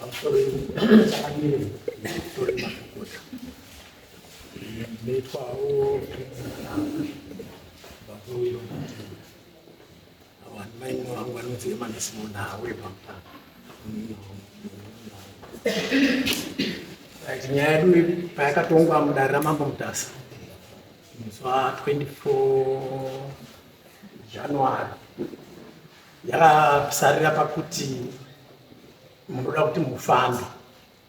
Chakadini tore mafuta metwawo babuyo abantu bayino wangu anoziye manisimo nawe pampa nyaya yedu payakatongwa mudare ramambo Mutasa musi wa24 January yakasarira pakuti munoda kuti mufambe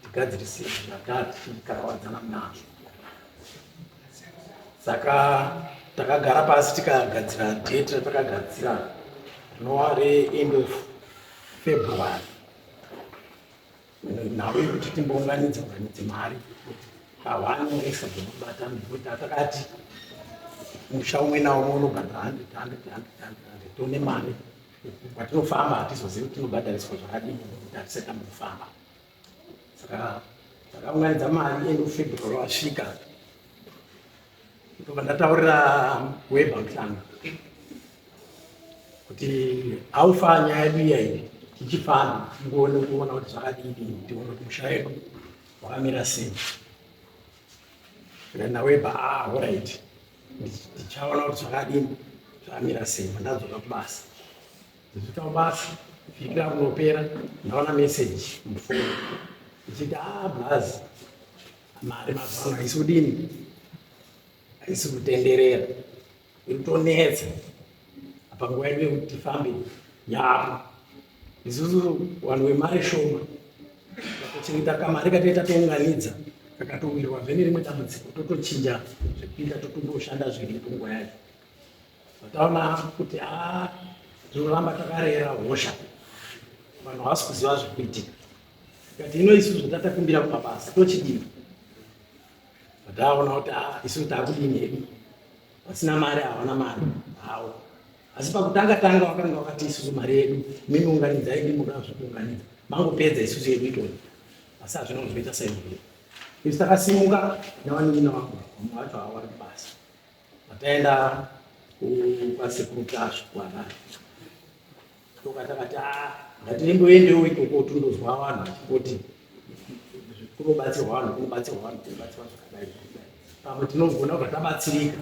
tigadzirise zvakati karawadzana nazvo. Saka takagara pasi tikagadzira date ratakagadzira rinova end of February nawe kuti timbounganidza mari awanongesa dzokubata nekuti atakati musha umwe naumwe unobhadhara 100 tone mari patinofamba hatizozivi kuti tinobhadhariswa zvakadini nekuti hatisati mufamba. Saka takaunganidza mari end of February wasvika ndobva ndataurira Weber Mhlanga kuti aufa nyaya yedu iyi tichifamba kuona kuti zvakadini tione kuti musha wedu wakamira sei. naWeber alright ndichaona kuti zvakadini zvakamira sei. Ndadzoka kubasa ndisvika kubasa kusvikira kunopera ndaona message mufoni ichiti bhazi mari mazuva haisi kudini haisi kutenderera iritonetsa panguva yedu yekuti tifambe yapo. Isusu vanhu vemari shoma takuchengeta kamari katei tatounganidza kakatowirwa vhene rimwe dambudziko totochinja zvekuita totomboshanda zviripo nguva yacho. Taona kuti zvinoramba takarera hosha vanhu havasi kuziva zvekuitika. Tikati hino isusu tatakumbira kumabasa tochidini. Taona kuti isusu taakudini hedu vasina mari havana mari havo. Asi pakutanga wakanga wakati isusu mari yedu mimi unganidzai ndimoda zvekuunganidza mangopedza isusu yedu itoni. Asi hazvina kuzviita saizvozvo. Isu takasimuka navanini wangu mumwe wacho havari kubasa. Taenda kwasekuru tasvo kuHarare tokatakati ngatimboendewo ikoko tondozwa vanhu vachingoti kunobatsirwa vanhu kunobatsirwa zvakadai. Pamwe tinogona kubva tabatsirika.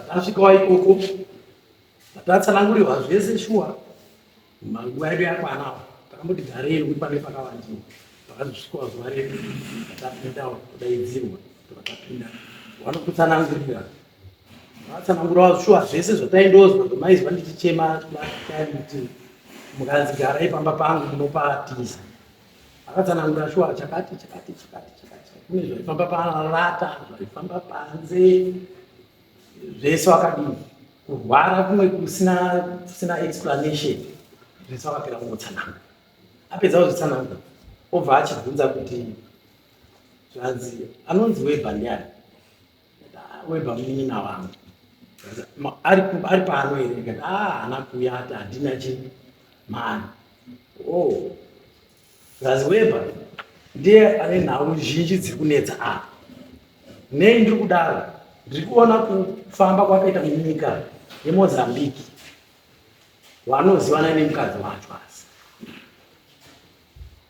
Tasvikawo ikoko tatsanangurirwa zvese shuwa manguva yedu yakwanawo takamboti garei pane pakawandiwa. Pakazosvikawo zuva redu tapindawo kudaidzirwa tokatapinda vanokutsanangurira vatsanangurawo shuwa zvese zvataindozwa zvomaizwa ndichichema kuti mukanzigarai pamba pangu munopatiza. Akatsanangura shuwa chakati kune zvaifamba parata zvaifamba panze zvese wakadini kurwara kumwe kusina explanation zvese wakapera kungotsanangura. Apedza kuzvitsanangura obva achibvunza kuti zvanzi anonzi Weber ndiani. Weber munin'ina wangu ari pano here ndikati haana kuuya ati handina chimari. Zvanzi Weber ndiye ane nhau zhinji dziri kunetsa apa. Nei ndiri kudaro ndiri kuona kufamba kwakaita munyika yeMozambique vanozivana nemukadzi wacho. Asi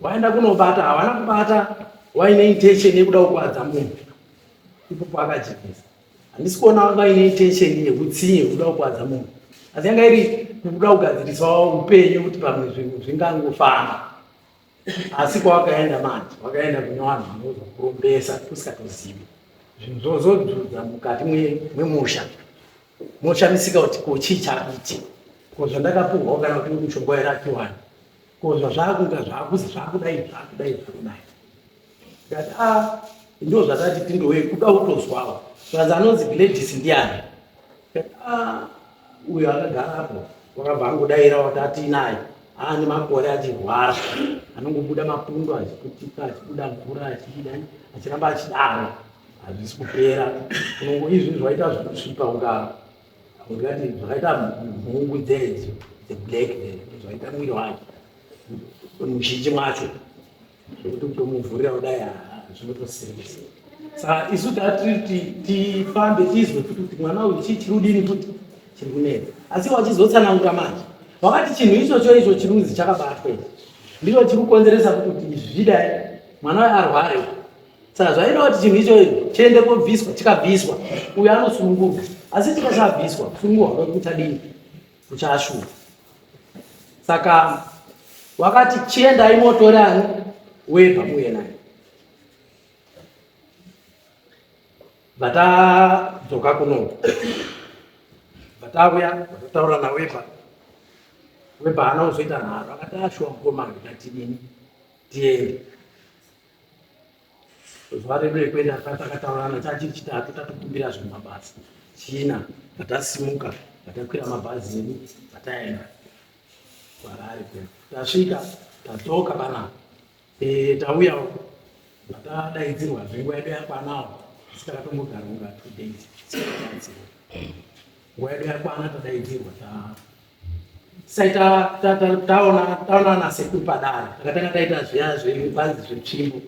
waenda kunobata havana kubata waine intention yekuda kukwadza munhu. Ipopo akajekesa handisi kuona vaine intention yekutsinye kuda kukwadza munhu. Asi yanga iri kuda kugadzirisawo upenyu kuti pamwe zvinhu zvingangofamba. Asi kwawakaenda manje wakaenda kune vanhu vanozokurombesa usikatozivi zvinhu zvozodzudza mukati mwemusha. Moshamisika kuti ko chii chakuiti ko zvandakapuhwawo kana kuti mushonga yerakiwani ko zvazvakunga zvakuzi zvakudai. Tikati ndo zvakati tindowe kuda kutozwawo. Zvanzi anonzi Gladys ndiani. Tikati uyo akagarapo wakabva angodaira watati naye ane makore achirwara anongobuda mapundo achiputika achibuda mvura achiramba achidaro hazvisi kupera. Izvi zvaita zvekusvipa ungati zvakaita mhungu dzeblack zvaita mwiri wake muzhinji mwacho zvokuti kutomuvhurira kudai zvinotosirisa. Saka isu tatiri tifambe tizwe kuti mwana uyu chii chiri kudini kuti chiri kunetsa. Asi wachizotsanangura manje wakati chinhu ichocho chirunzi chakabatwa ndiro chikukonzeresa kuti zvida mwana waye arware. Saka zvaida kuti chinhu icho chiende kobviswa, chikabviswa uyo anosunungurwa, asi chikasabviswa kusunungurwa kuchadini, kuchashupa. Saka wakati chiendai motorani webva muye naye. Vatadzoka kuno, vatauya vatataura nawebva. Webva haana kuzoita nharo, akati ashuwa mukomana tatidini tiende. Zuva redu rekuenda takataurana chachiri chitatu tatokumbira zvemabasa. China vatasimuka vatakwira mabhazi edu vataenda kwarari kwedu. Tasvika tadzoka panapa. Tauya vatadaidzirwa nguva yedu yakwanawo. Takatombogara kunga 2 days. Nguva yedu yakwana tadaidzirwa taona nasekuru padare. Takatanga taita zviya zvebazi zvetsvimbo.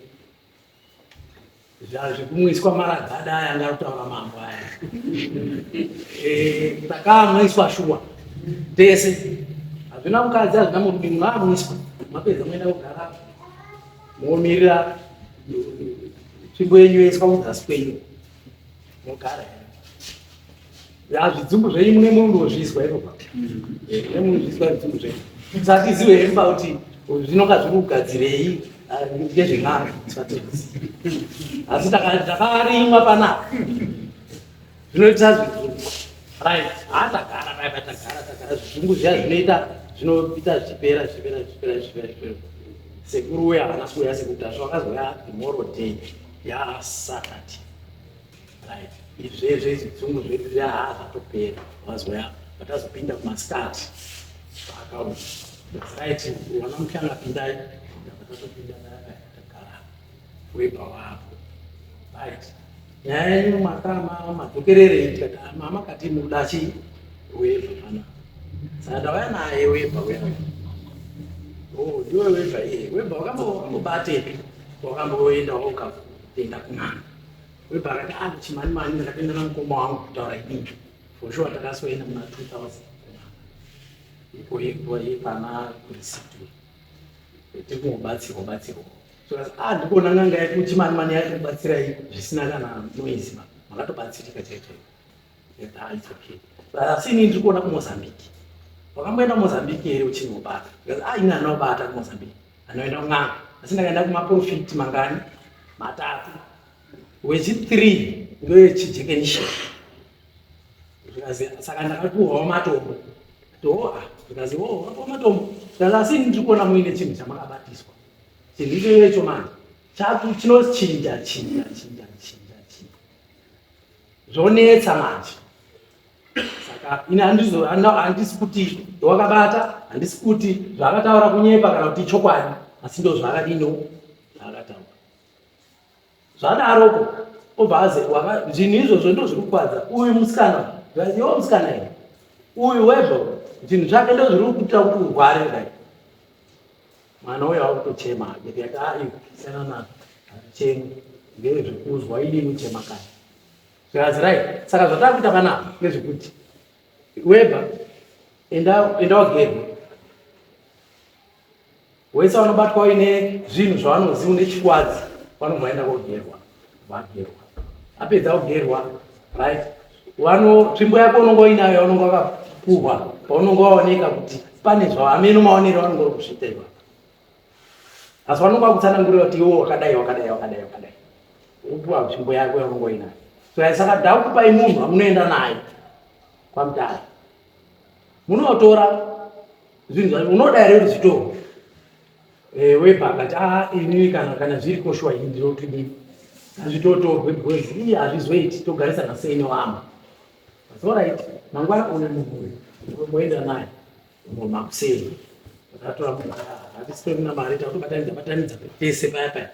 Zvekumwiswa maragada aya anga kutaura mambo aya. Takamwiswa shuwa tese. Hazvina mukadzi, hazvina murume, mwamwiswa. Mapedza moenda kugara momirira tsvimbo yenyu yoiswa kudzasi kwenyu mogara. Zvidzumbu zvenyu mune munozvizwa iropa. Mune munozvizwa zvidzumbu zvenyu. Tisatiziwe hemba kuti zvinonga zviri kugadzirei ngezveng'anga. Asi takarimwa panapa. Zvinoita zvidzumbu. Right. Tagara zvidzumbu zviya zvinoita zvipera. Sekuru uya haana kuuya sekutasva wakazoya tomorrow day yaSaturday. Right. Izvezve zvidzumbu zvedu zviya zvatopera. Wazoya vatazopinda kumasikati. Akaona. Right. Wana mushanga pindai. Tatopinda tagara. Webva wapo. Right. Nyaya yenyu madzokerere tikati mama kati mudachi webva pana. Saka ndauya naye webva uya. Ndiwe webva iye. Webva wakambobatepi. Wakamboenda ukaenda kun'anga. Webva akati chimani ndakatoenda namukoma wangu kutaura inini. For sure takasoenda muna 2000. Ipo pana kurisitu. Tikungobatsirwa. Ndikuona n'anga yake chimani yakubatsirai zvisina kana noise. Makatobatsirika chaiko. It's okay. Asi ini ndikuona kuMozambique. Wakamboenda Mozambique here uchinobata. Because ina anobata kuMozambique. Anoenda kun'anga. Asi ndakaenda kumaprofiti mangani 3. Wechi3 ngewechijekenisha. Saka ndakatuwawo matombo. Zvikazi wapo matombo. Asi ndikuona muine chinhu chamakabatiswa. Chinhu ichocho manje. Chatu chinochinja. Zvonetsa manje. Saka ina handisi kuti wakabata, handisi kuti zvakataura kunyepa kana kuti chokwadi, asi ndo zvakadino zvakataura. Zvadaroko obvaze zvinhu izvozvo ndo zviri kukwadza uyu musikana. Zvaziwa musikana ine. Uyu webva zvinhu zvake ndo zviri kuita kuti urware kudai. Mwana uyo akutochema yakati sana na chemu ngezvekuzwa idini chema kani. Zvikazi right. Saka zvatakuita panapa ngezvekuti webva enda wagerwa. Wese vanobatwa uine zvinhu zvavanoziva nechikwadzi vanomboenda kogerwa. Vagerwa. Apedza kugerwa, right? Nzvimbo yako unonga uinayo yaunonga wakapuhwa paunonga waoneka kuti pane zvavameno maonero vanonga vari kusvita ipapo. Asi vanonga vakutsanangurira kuti iwo wakadai. Upuwa nzvimbo yako yaunonga uinayo. Saka ndakupai munhu wamunoenda naye kwamutare. Munotora zvinhu zvacho unoda here kuti zvitoro. Webva akati inini kana zviri koshuwa ini ndinoti dini. Azvitotorwe because iye hazvizoiti togarisana sei newama. That's right. Mangwana una munhu unoenda naye mumakuseni. Takatora munhu hatistori namari takutobatanidza pese paya.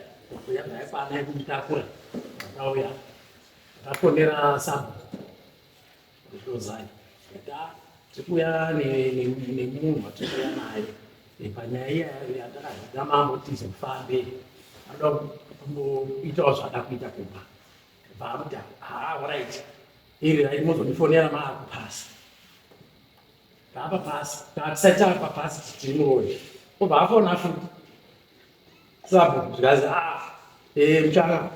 Kuyabva yapana yekutakura. Takauya. Takonera sabu. Zvozai. Tikuya nemunhu watikuya naye. Panyaya yatakadzidza mambo tizofambe. Anoda kumboitawo zvadakuita kubva. Baamuti alright. Iri raimozondifonera maakupasi. Taapa pasi. Tatisati apa pasi tiri muroyi. Obva afona futi. Sabu zikazi mchanga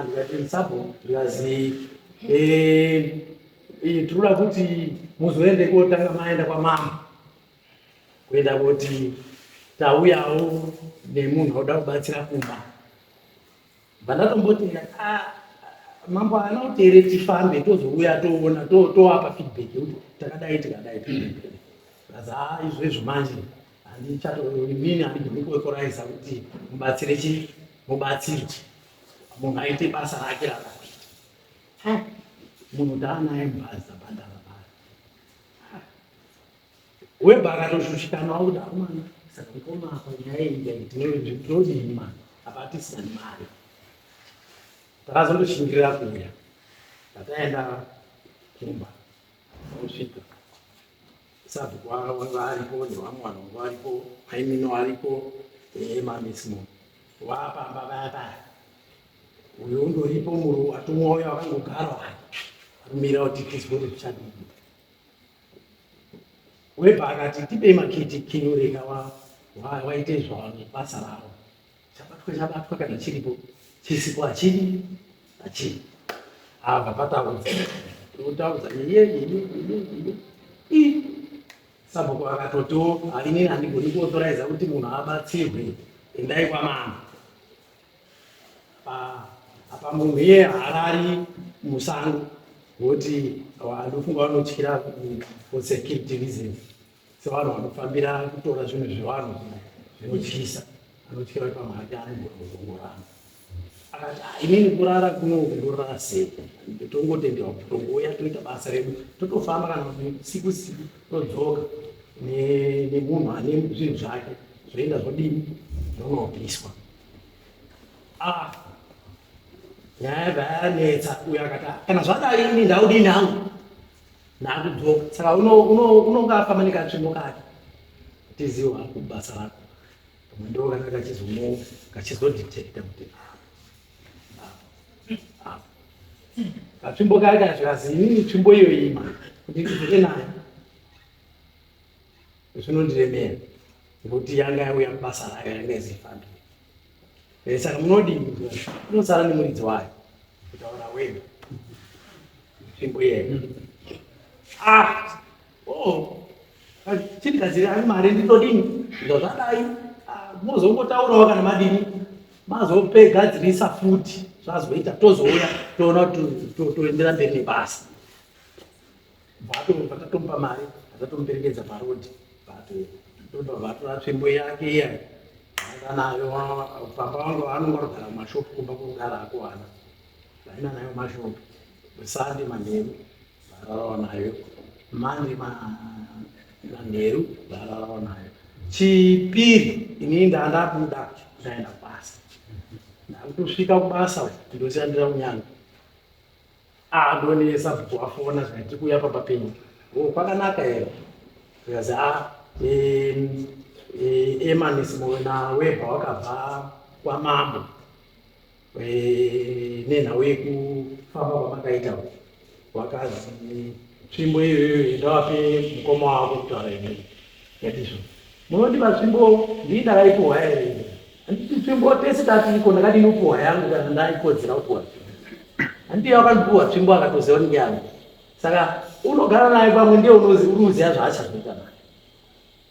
ndikati sabu zikazi turula kuti muzoende kotanga maenda kwa mama kuenda kuti tauyawo nemunhu oda kubatsira kumba vandatomboti mambo anoti ere tifambe tozouya toona toapa feedback kuti takadai kazi izvezvo manje mini handigoni kuekoraisa kuti mubatsiri munhu aite basa rake rakaita munhu ndaanaye mubhazi abhadhara mari webha akatoshushikana kuti aumana saka ndikomapa nyaya iyi tinodini mani apa tisina nemari takazondoshingirira kuuya tataenda kumba osvika sabhuku wanga aripo nevamwe vanhu vanga varipo maimino aripo mamesimo wapamba vaya paya uyo undoripo muru atumwa uyo akangogara arumira kuti krisbori zvichadii webha akati tibei makiti kinureka waite basa ravo chabatwa kana chiripo chisipo hachidi abva pataudza totaudza sabhuku akatotiwo hainini handigoni kuotoraiza kuti munhu abatsirwe endai kwamama apa munhu iye harari musango kuti anofunga vanotyira for security reasons sevanhu vanofambira kutora zvinhu zvevanhu zvinotyisa anotyira kuti pamwe ake anogorana akati inini kurara kunokundorara sei tongotendewa tongouya toita basa redu totofamba kana siku todzoka nemunhu ane zvinhu zvake zvoenda zvodini zvonopiswa nyaya bvayanetsa uyo akati kana zvadai ini ndaudini hangu ndakudzoka saka unonga afamba nekatsvimbo kake tiziwa kubasa rako pamwe ndo kanga kachizodictator kuti katsvimbo kake kazvikazi inini tsvimbo iyo ima kuti ndizvike nayo zvinondiremera ngekuti yanga yauya kubasa rayo yanga izifambire saka munodini unosara nemuridzi wayo kutaura wega nzvimbo iyeyo chirikaziri ari mari ndinodini ndozvadai mozongotaurawo kana madini mazopegadzirisa futi zvazoita tozouya toona kuti toendera mberi nebasa vatatompa mari vatatomuperekedza parodhi vatora tsvimbo yake iya nayo pamba vangu vanonga kugara mumashopu kumba kugara akuwana vaina nayo mashopu sande manheru vararawo nayo mande manheru vararawo nayo chipiri inini ndandabuda ndaenda kubasa ndakutosvika kubasa ndoshandira unyanga ndonesa bhuku wafona zvati kuuya pamba penyu kwakanaka here zikazi emanisimo nawebha wakabva kwamambo nenhau yekufamba kwamakaita wakazi tsvimbo iyoyo endawape mukoma wako kutaura imweni yatizvo munodiva tsvimbo ndii ndakaipuhwa here handiti tsvimbo tese tatiko ndakadini upuhwa yangu kana ndaikodzera upuhwa handii wakandipuhwa tsvimbo akatoziva ninge yangu saka unogara naye pamwe ndiye unoziva zvaachazoita naye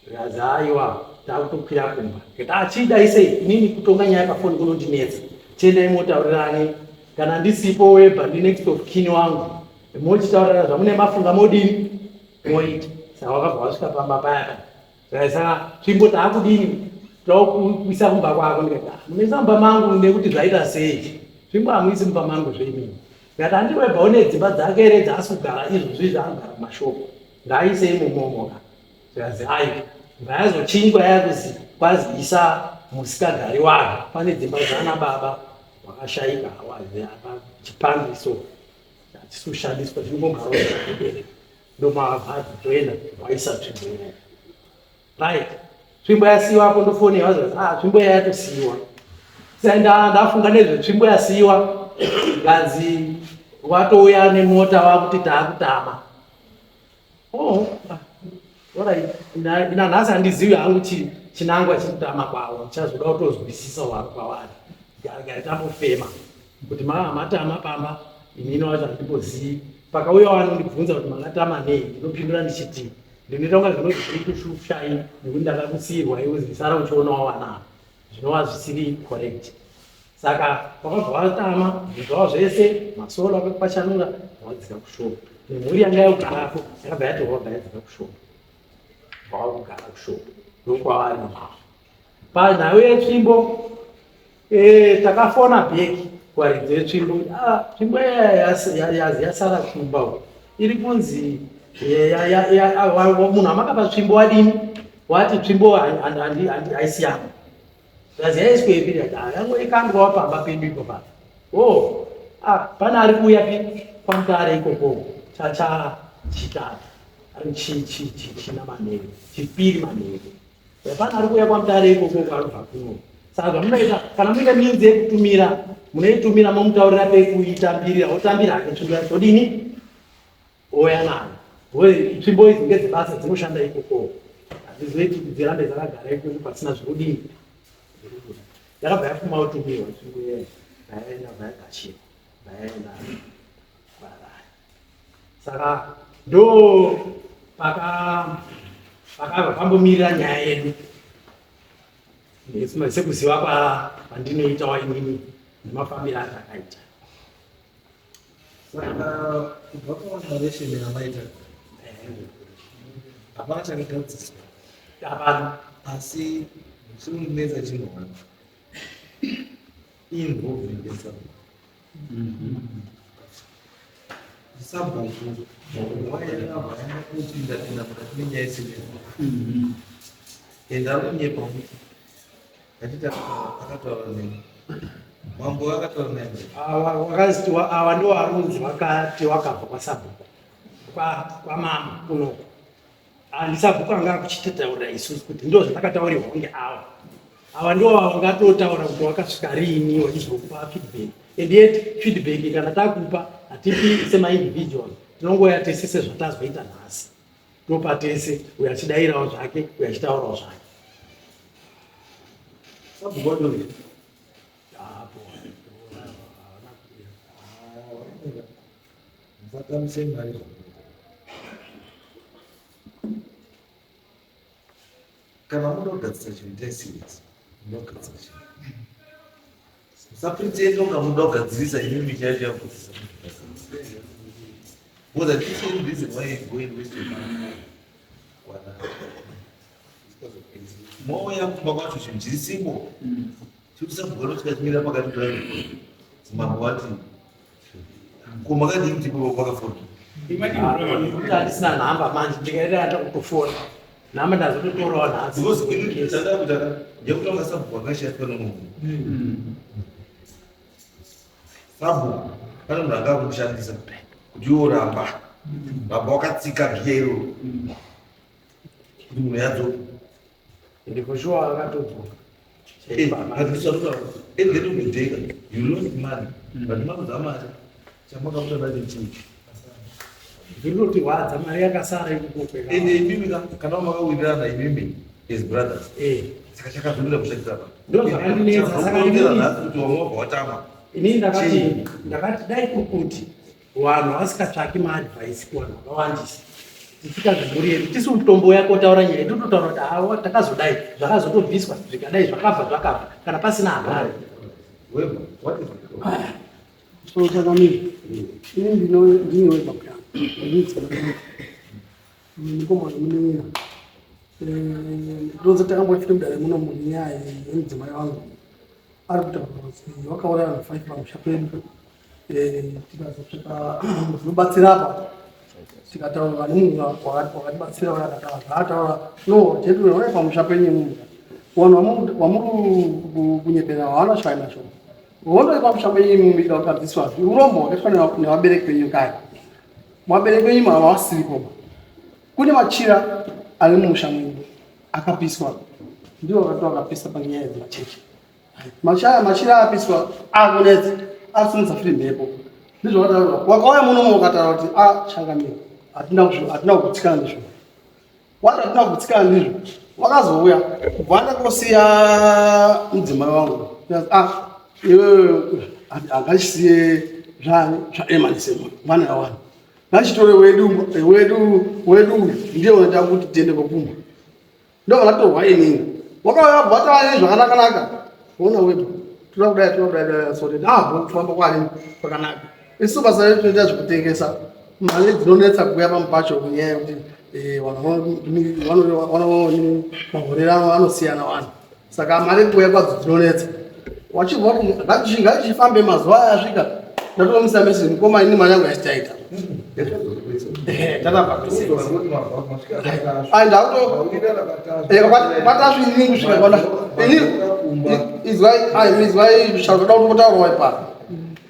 zikazi aiwa takutokwira kumba kuti achida ise inini kutonga nyaya pafoni kunondinetsa chiendai motaurirani kana ndisipo webha ndi next of kin wangu mochitaurirana zvamune mafunga modini moita saka wakabva wasvika pamba paya saka tsvimbo taakudini taukuisa kumba kwako ndikati munoisa mumba mangu nekuti zvaita sei tsvimbo hamuisi mumba mangu zvenini ngati handiwebha une dzimba dzake ere dzaasi kugara izvozvi zvaanogara mumashopu ngaaisei mumomoka zikazi ai ngayazochinjwa yakuzi kwazi isa musikagari wake pane dzimba dzana baba wakashayika apa chipangiso chisoshandiswa chinongogara ubereka ndomavhadhi toenda waisa tsvimbo iyoyo right tsvimbo yasiyiwapo ndofonewa tsvimbo iya yatosiyiwa saka ndafunga nezvetsvimbo yasiyiwa ngazi watouya nemota wakuti taakutama ina nhasi handizivi hangu chinangwa chikutama kwawo chazoda kutozwisisa wari kwavari gari tambofema kuti matama pamba inini wacho handimbozivi pakauya vanondibvunza kuti makatama nei ndinopindura ndichiti ndinoita kunga zvinoti zvirikushufshai nekuti ndakakusiyirwa iwe sara uchionawo vanavo zvinova zvisiri correct. Saka vakabva vatama zvizvavo zvese masoro akakwachanura vadzika kushoma nemhuri yanga yogarapo yakabva yatorwa vabva yadzika kushoma vava kugara kushoma ndokwavari panhau yetsvimbo takafona bheki kuvaridzi vetsvimbo tsvimbo yasara shumba iri kunzi munhu amakapa tsvimbo wadini wati tsvimbo haisi yangu zvazi yaiswepi yangu ikandwawo pamba pedu iko papa pana ari kuuya pamutare ikoko chitatu ari china manheru chipiri manheru pana ari kuuya pamutare ikoko kwarubva kuno saka zvamunoita kana muita minzi yekutumira munoitumira momutaurira pekuitambirira otambira hake tsvimbo yacho odini ouya nayo tsvimbo idzi ngedzebasa dzinoshanda ikoko hadzizoiti kuti dzirambe dzakagara ikoko pasina zvinodini yakabva yafumawo tumirwa tsvimbo iyeyo vayaenda vayagachirwa vayaenda kwarai. Saka ndo pakabva pambomirira nyaya yedu sekuziva kwandinoitawo inini nemafambiro atakaita. Saka kubva paonoresheni yamaita hapana chakagadziswa hapana asi chimunetsa chinova involving yesabu sabu wayavayanga kupinda mukati menyaya yesimeno ende anonyepa kuti atita akataura neni mambo akataura neni wakaziti ava ndo varunzi vakati wakabva kwasabhuku kwamama kunoko handisabhuku anga akuchitataurira isusu kuti ndo zvandakataurirwa kunge ava ndo vangatotaura kuti wakasvika riini wachizokupa feedback and yet feedback kana takupa hatipi semaindividual tinongoya tese sezvatazoita nhasi topa tese uyo achidayirawo zvake uyo achitaurawo zvake. sabhuku wadori mfatamisei mari kana muda kugadzisa chinhu itai serious muda kugadzisa chinhu musapritenda kunga muda kugadzirisa imi michacho yakugadzisa because that is the reason why you go and waste your money moya kumba kwacho chinhu chiri simple chekuti sabhuku anotikachimira pakati pai mambo wati kumakadii ndipo makafona kuti handisina nhamba manje ndikaenda kutofona nhamba ndazototorawo nhasi because tanda kutaka ndekutanga sabhuku akashatika nomunhu sabhuku pane munhu anga akumushandisa kuti yoramba baba wakatsika giya iroro kuti munhu yadzoka ndikushuwa akatodzoka at the end of the day you lost money but makuza mari chamakamuta nacho chii zvinotirwadza mari yakasara ikukopeka ende imimi kana makawirirana imimi as brothers saka chakazomira kushatirana ndo zvakandinetsa saka kuti wamwe wabva watama inini ndakati dai kuti vanhu vasikatsvaki maadvhaisi kuvanhu vakawandisa tichita zvimhuri yedu tisi mutombo yako taura nyaya tototaura kuti hawa takazodai zvakazotobviswa zvikadai zvakabva kana pasina habari so chakamiri ini ndine weba kuyana ndikomana munemira ndonze takambofite mudare muno mune nyaya yemudzimai wangu ari kutaura kuti wakauraya vanhu 5 pamusha pedu tikazosvika zvinobatsira apa tikataura nemunhu wakatibatsira uya akataura no tetunauraya pamusha penyu vanhu vamuri kunyepera hawana shwai nacho wondoi pamusha penyu muika wakadziswa urombo wakaitwa nevabereki venyu kai vabereki venyu mava vasiripo kune machira ari mumusha mwenyu akapiswa ndiwo vakati vakapisa panyaya dzemachechi machira apiswa akonedzi asimudza firi mhepo ndizvo vakataura wakauya munomo wakataura kuti changamira hatina kugutsikana ndizvo watatina kutsika ndizvo wakazouya vanda kusiya mudzimai wangu iwe angachisiye zvaemanise mwana wavanhu ngachitore wedu ndiye unoita kuti tiende kopfuma ndo vakatorwa inini wakauya bvatani zvakanaka ona wedu toda kudai sote kufamba kwani kwakanaka isu basa redu toita zvekutengesa mari dzinonetsa kuuya pamupacho kunyaya yekuti mahorero anosiyana vanhu saka mari kuuya kwadzo dzinonetsa wachibva kuti ngatichifambe mazuva aya asvika ndatomisa message mukoma ini mari yangu yachitaita kwatasvinini kusvika kona izwai shautoda kuti kutaurwa ipapa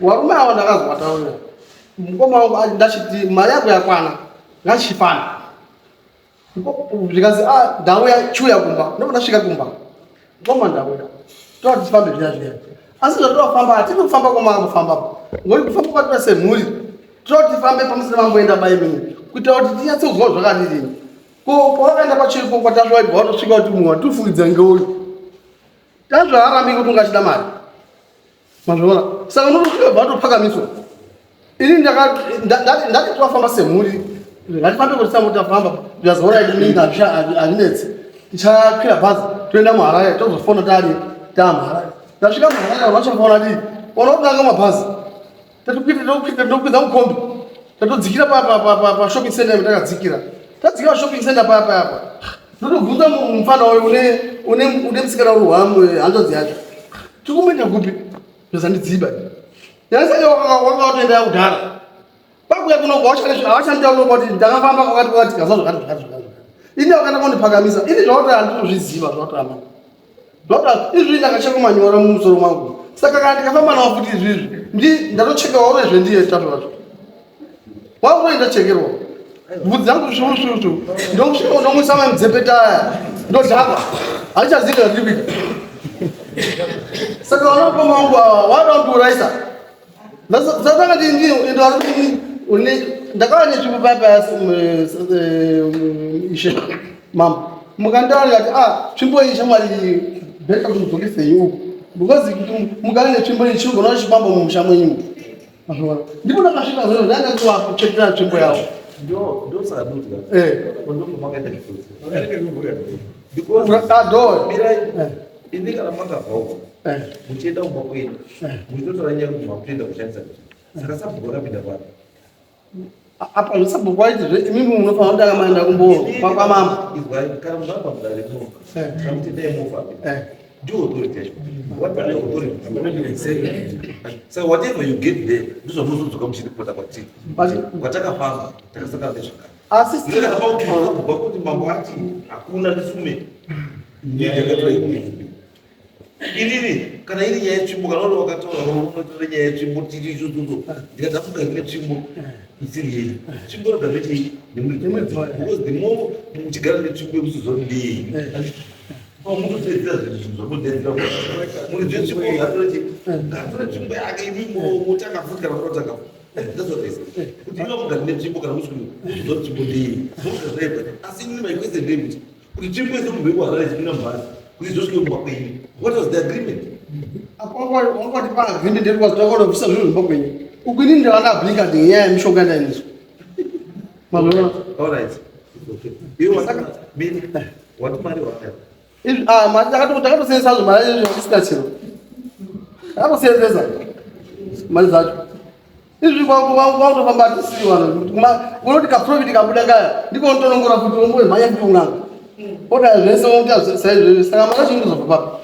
warume avo ndakazowataurira mukoma wangu ndachiti mari yako yakwana ngachifana zvikazi ndauya chuya kumba ndokundasvika kumba mukoma ndauya toda tifambe zviya asi zvatofamba hatiri kufamba kwamanga kufambapo ngoti kufamba kwatira semhuri toda tifambe pamusina mamboenda baimini kuitira kuti tinyatsozwa zvakadini kwakaenda pachiripo kwatasvaibva watosvika kuti mumwe watifukidza ngeuyu tazvaharambi kuti ungachida mari mazviona saka notosvika bva watopakamiswa ini ndati toafamba semhuri ngatifambe kuti samotafamba zvazoona iningi hazvinetsi tichakwira bhazi toenda muharare tozofona tamuharare ndasvika muharare vachafaona dii ona kuti nanga mabhazi tatokwidza mukombi tatodzikira pashopping center takadzikira tadzikira pashopping center payapayapa ndotobvunza mufana uyu une musikana uri hanzvadzi yacho tikumboenda kupi zvozandidziba yakasawakatoenda kudhara pakuya kunonga wachanitaurira kuti ndakafamba kwakati kazva zvakati ini wakaenda kundiphakamisa ini zvakati handinozviziva zvakatama zvakati izvi ndakachengomanyora mumusoro mangu saka kana ndikafamba nawo futi izvizvi ndatochekerwa uri zvendiye tato vacho wauri ndachekerwa bvudzi dzangu svuusvuutu ndomusama mudzepetaya ndodhakwa handichazivi ndandiri kuita saka vanapoma wangu ava wada kundiuraisa ndakati ndakava netsvimbo paya ishe mama mukandaura ngati tsvimbo iyi shamwari bheka kuti mudzokesei uku because kuti mugare netsvimbo iyi chirigona chipamba mumusha mwenyu ndipo ndakasvika zvino ndandikuvakuchekera tsvimbo yavo ini kana makabva uko muchienda kumba kwenu muchitotora nyaya kuti makutoenda kushandisa saka sabhuku rakapinda pano apa sabhuku waiti imimi munofanira kuti akamaenda kwamama kana munhu amba mudare movha kana muchiendai movha ndio authority yacho so whatever you get there ndizvo munozodzoka muchiripota kwatiri kwatakafamba takasangana nezvakare kuti mambo ati hakuna nisume inini kana iri nyaya yetsvimbo kana uri wakataura unotora nyaya yetsvimbo tiri ichototo ndikadzafuka ine tsvimbo isiri yei tsvimbo roga zvechei because the more muchigara netsvimbo yekusizombei mutotedzera zvinhu zvokudedzera munhu zvetsvimbo atore tsvimbo yake imimo mutakafuka naotakafuka kuti iva mugari netsvimbo kana musikuzo tsvimbo ndei zvokuazvaibva asi inini maikwese ndekuti kuti tsvimbo yese munhu wekuharare chipinda mubhazi kuti zvosvike kumba kwenyu. What was the agreement? Wakati pa agreement ndio kwa sababu ofisa zuri kumba kwenyu. Ukwini ndio anablinka ngenyaya ya mishonga ndani hizo. Mazona. All right. Okay. Hiyo wasaka bini watu mali wakati. Mali takatosenza hazo mali hizo isikachiro. Hapo senza. Mali zacho. Izvi wangu famba tisi wana. Unoti ka profit kabuda kaya. Ndiko ntonongora futi omwe manya kutunganga. Oda zvese unoti sai saka mara chinhu zopapa.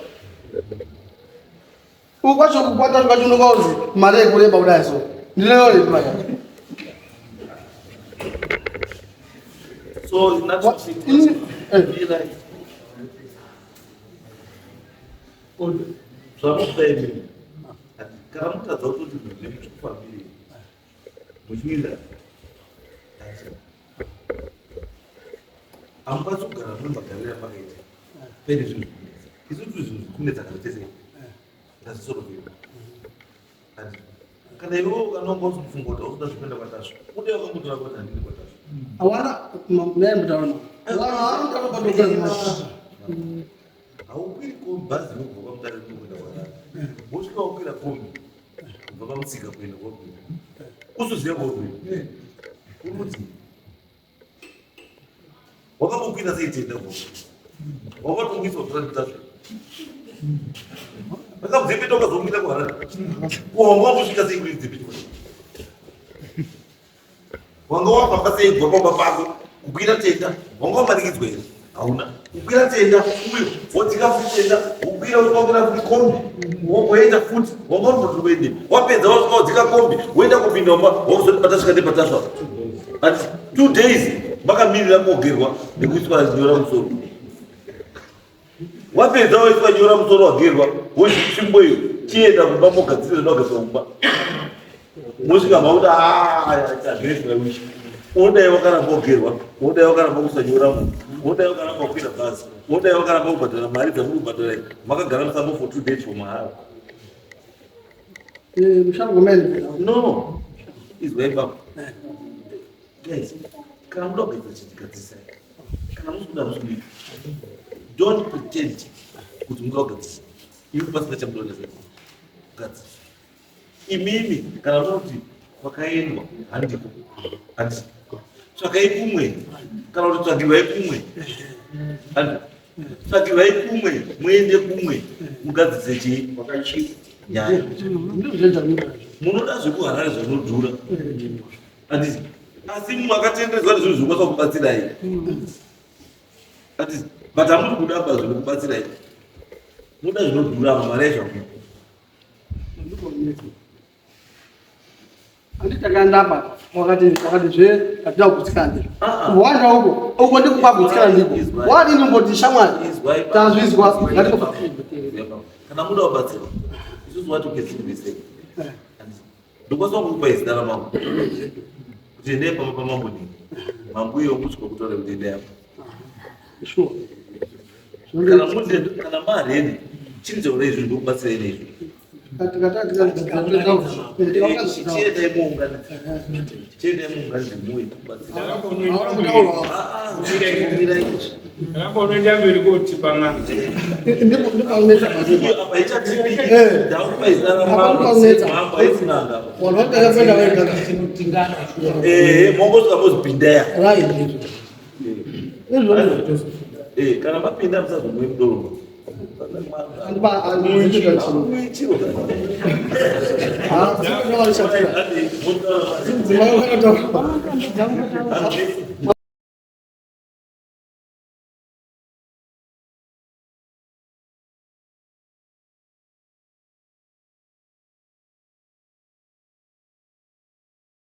Ukwacho kukwata zvakachunongozi mari yekureba kudai so. Ndinoyo lepaya. So it's not something like zvamutaimi kana mutadza kuti zvekufambiri muchiwira hamukwanisi kugara muri magariro amakaita pene zvinhu isu turi zvinhu zvikunetsa kana tesei ngazvisorovera kana iwewo ukanonga usimufunga kuti auda zvekuenda kwatasvo ude wakangotora kuti handini kwatasvo Awana naye mtaona. Awana mtaona bado kazi. Haukwiri kumbazi huko kwa mtari kwenda kwa. Musika ukwira kombi. Baba musika kwenda kwa. Usuziya kwa. Umuti. Wakabukwira zeitenda kwa. Wakatungiswa kwa. Baka mzipito kazungita kwa haraka. Kuomba musika zeingiri zipito. Wanga wapapa seigwa kwa baba kukwira tenda. Wanga wamanikidzwe. Hauna. Kukwira tenda uyo wotika futenda kukwira ukongera kuti kombi. Woenda futi wanga muntu wende. Wapedza wodzika kombi woenda kupinda mba wozopata svika nepatasva. At 2 days makamirira kugerwa nekuiswa zinyora musoro. Wapedza woiswa nyora musoro wagerwa wochimbo iyo chienda kumba mogadzirira nogadzira kumba. Musika mauta agresira wishi. Unodai wakaramba kugerwa, unodai wakaramba kusanyora munhu, unodai wakaramba kukwira bhazi, unodai wakaramba kubhadhara mari dzamuri kubhadhara makagara musambo for 2 days for mahara. Mshango meli. No, izwai baba. Guys, kana muda kuita chitikadzisa. Kana musuda musudi. Don't pretend kuti muda kugadzisa. Iwe pasina chamuda kugadzisa. Gadzisa. Imimi kana muti wakaendwa handiko. Handiko. Tsvakai kumwe kana kuti tsvagirwai kumwe tsvagirwai kumwe muende kumwe mugadzise chii nyaya munoda zvekuharare zvinodhura handisi asi makatendedzwa nezvinhu zvinokwanisa kubatsirai handisi but hamuri kudaba zvinokubatsirai munoda zvinodhura mari yaizvaku Anditakaenda wakati zve katika kusikana wanja huko ndiko kwa kusikana ndiko wadi ndingoti shamwari tazvizwa ngatiko kana muda wabatsira isusu wati ukesimbise ndokwaso kukupa izina ramambo kuti ende pamambo ni mambo iyo kusvika kutora kuti ende yapo sure kana mareni chiri chakuda izvi ndokubatsira ine izvi kana mapinda musazomwe mudoroma Andba